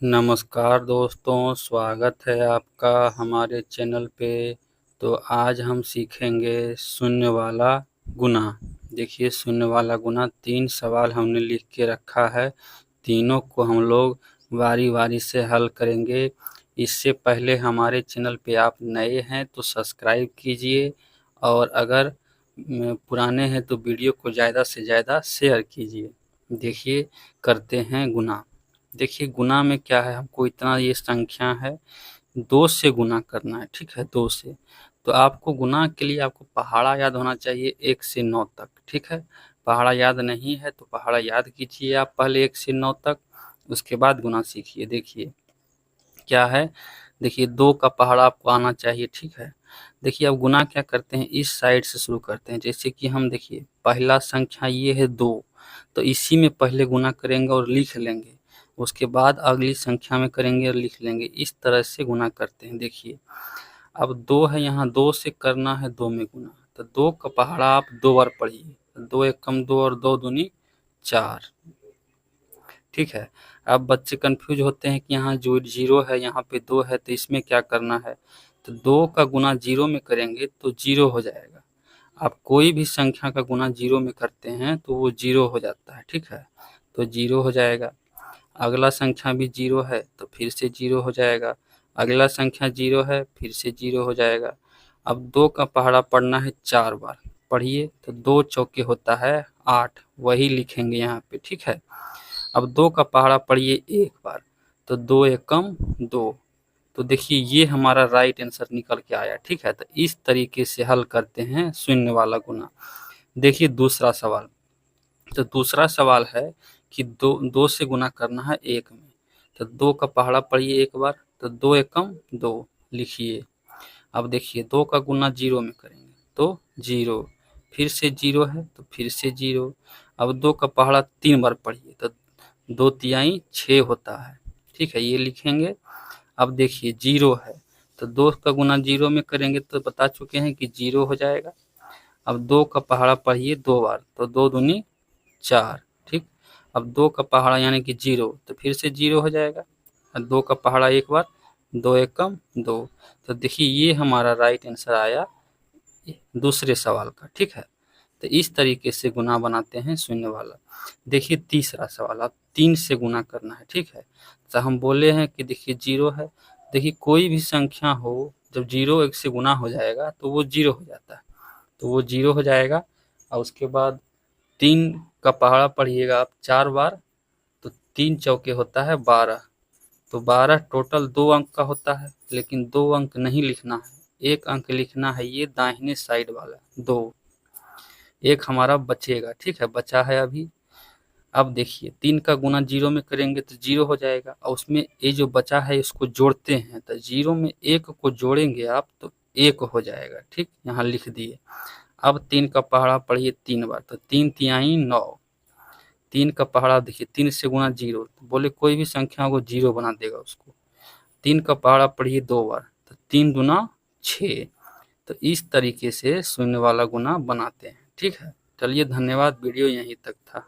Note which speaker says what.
Speaker 1: नमस्कार दोस्तों, स्वागत है आपका हमारे चैनल पे। तो आज हम सीखेंगे शून्य वाला गुना। देखिए, शून्य वाला गुना 3 सवाल हमने लिख के रखा है। तीनों को हम लोग बारी बारी से हल करेंगे। इससे पहले हमारे चैनल पे आप नए हैं तो सब्सक्राइब कीजिए, और अगर पुराने हैं तो वीडियो को ज़्यादा से ज़्यादा शेयर कीजिए। देखिए, करते हैं गुना। देखिए, गुना में क्या है, हमको इतना ये संख्या है, 2 से गुना करना है, ठीक है, 2 से। तो आपको गुना के लिए आपको पहाड़ा याद होना चाहिए 1 से 9 तक, ठीक है। पहाड़ा याद नहीं है तो पहाड़ा याद कीजिए आप पहले 1 से 9 तक, उसके बाद गुना सीखिए। देखिए क्या है, देखिए 2 का पहाड़ा आपको आना चाहिए, ठीक है। देखिए अब गुना क्या करते हैं, इस साइड से शुरू करते हैं। जैसे कि हम देखिए पहला संख्या ये है 2, तो इसी में पहले गुना करेंगे और लिख लेंगे, उसके बाद अगली संख्या में करेंगे और लिख लेंगे। इस तरह से गुना करते हैं। देखिए अब 2 है, यहाँ 2 से करना है 2 में गुना, तो 2 का पहाड़ा आप 2 बार पढ़िए। 2 एकम 2 और 2 दूनी 4, ठीक है। अब बच्चे कंफ्यूज होते हैं कि यहाँ जो 0 है, यहाँ पे 2 है, तो इसमें क्या करना है। तो 2 का गुना 0 में करेंगे तो 0 हो जाएगा। आप कोई भी संख्या का गुना 0 में करते हैं तो वो 0 हो जाता है, ठीक है। तो 0 हो जाएगा। अगला संख्या भी 0 है तो फिर से 0 हो जाएगा। अगला संख्या 0 है, फिर से 0 हो जाएगा। अब 2 का पहाड़ा पढ़ना है 4 बार, पढ़िए। तो 2 चौके होता है 8, वही लिखेंगे यहाँ पे, ठीक है। अब 2 का पहाड़ा पढ़िए 1 बार, तो 2 एकम 2। तो देखिए ये हमारा राइट आंसर निकल के आया, ठीक है। तो इस तरीके से हल करते हैं शून्य वाला गुना। देखिए दूसरा सवाल। तो दूसरा सवाल है कि 2 से गुना करना है 1 में। तो 2 का पहाड़ा पढ़िए 1 बार, तो 2 एकम 2 लिखिए। अब देखिए 2 का गुना 0 में करेंगे तो 0, फिर से 0 है तो फिर से 0। अब 2 का पहाड़ा 3 बार पढ़िए, तो 2 तिहाई 6 होता है, ठीक है, ये लिखेंगे। अब देखिए 0 है, तो 2 का गुना 0 में करेंगे तो बता चुके हैं कि 0 हो जाएगा। अब 2 का पहाड़ा पढ़िए 2 बार, तो 2 दूनी 4, ठीक। अब 2 का पहाड़ा यानी कि 0, तो फिर से 0 हो जाएगा। 2 का पहाड़ा 1 बार, 2 एकम 2। तो देखिए ये हमारा राइट आंसर आया दूसरे सवाल का, ठीक है। तो इस तरीके से गुना बनाते हैं शून्य वाला। देखिए तीसरा सवाल, अब 3 से गुना करना है, ठीक है। तो हम बोले हैं कि देखिए 0 है। देखिए कोई भी संख्या हो, जब 0 1 से गुना हो जाएगा तो वो 0 हो जाता है, तो वो 0 हो जाएगा। और उसके बाद 3 का पहाड़ा पढ़िएगा आप 4 बार, तो 3 चौके होता है 12। तो 12 टोटल 2 अंक का होता है, लेकिन 2 अंक नहीं लिखना है, 1 अंक लिखना है, ये दाहिने साइड वाला 2। एक हमारा बचेगा, ठीक है, बचा है अभी। अब देखिए 3 का गुना 0 में करेंगे तो 0 हो जाएगा, और उसमें ये जो बचा है इसको जोड़ते हैं, तो 0 में 1 को जोड़ेंगे आप तो 1 हो जाएगा, ठीक, यहाँ लिख दिए। अब 3 का पहाड़ा पढ़िए 3 बार, तो 3 तिहाई 9। 3 का पहाड़ा देखिए 3 से गुना 0, तो बोले कोई भी संख्या को 0 बना देगा उसको। 3 का पहाड़ा पढ़िए 2 बार, तो 3 दूना 6। तो इस तरीके से शून्य वाला गुना बनाते हैं, ठीक है। चलिए धन्यवाद, वीडियो यहीं तक था।